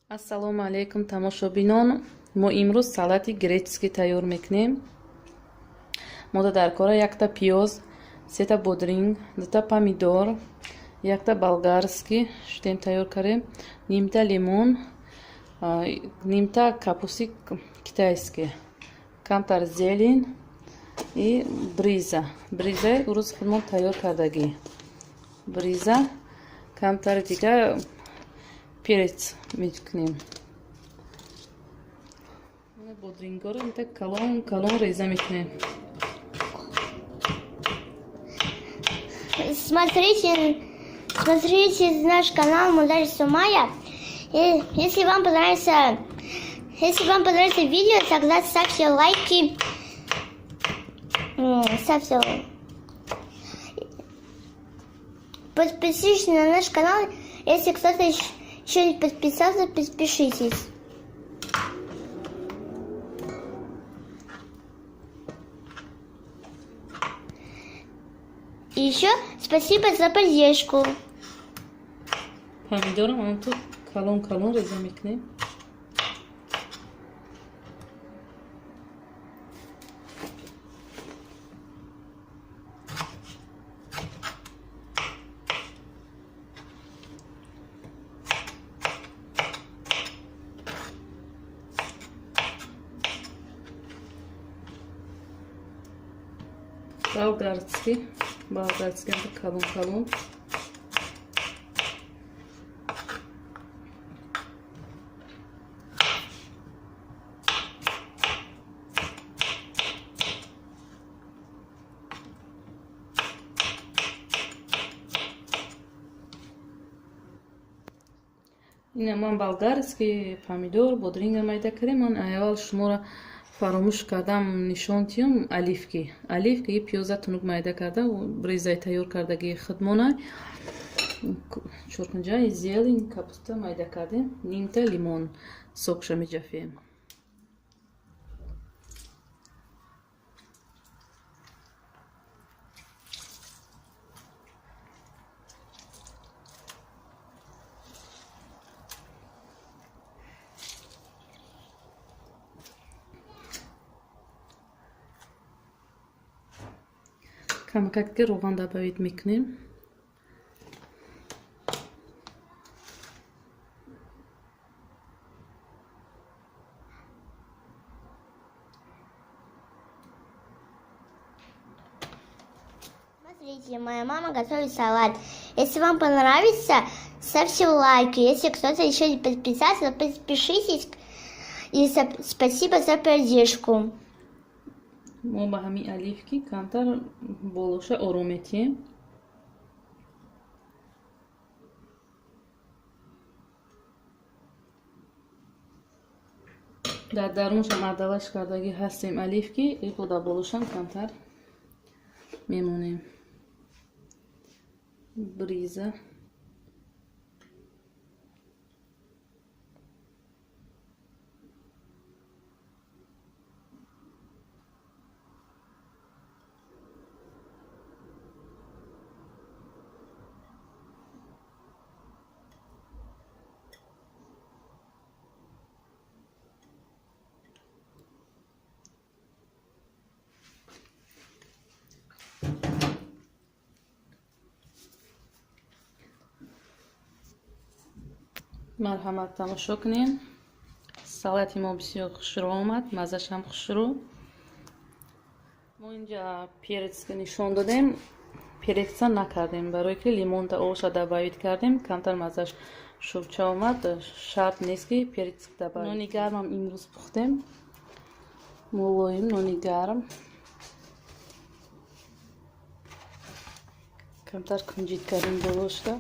Ассалому алайкум тамошобинон. Мо имрӯз салати греческий тайёр мекунем. Мода дар кора якта пиёз, сета бодринг, дута помидор, якта болгарский шудем тайёр кардем, нимта лимон, нимта капусти китайский, камтар зелень и бриза. Бриза урӯз худмон тайёр кардагӣ. Бриза, камтар дига перец мекунем. Бодрингоро так калон реза мекунем. Смотрите наш канал Мударис Сумая. И если вам понравится видео, тогда ставьте лайки. Подпишитесь на наш канал. Если кто-то еще не подписался, подпишитесь. И еще спасибо за поддержку. Помидором он тут калон реза мекунем. Болгарский калон. Ина ман болгарский помидор бодринга майда кардем. Ман аввал шуморо фаромӯш кардам нишон диҳам оливки и пиёза тунук майда карда брезаи тайёр кардагии худмона чӯркунҷаи зелень капуста майда кардем, нимта лимон сокша меҷафем. Камакакка рован добавить мекунем. Смотрите, моя мама готовит салат. Если вам понравится, ставьте лайки. Если кто-то еще не подписался, подпишитесь. И спасибо за поддержку. Мо ба ҳамин оливки камтар болоша ором метиҳем. дар даруншам адалаш кардагӣ ҳастем оливки и худа болошам камтар мемонем. Бриза марҳамат тамошо кунем. Салати мо бисёр хушрӯ омад, маззашам хушрӯ. Мо инҷа перецка нишон додем, переца накардем, барое ки лимонта оша добавит кардем, камтар маззаш шӯрча омад, шарт нест ки перец добавит. Нони гармам имрӯз пухтем, молоим нони гарм, камтар кунҷид кардем болошта.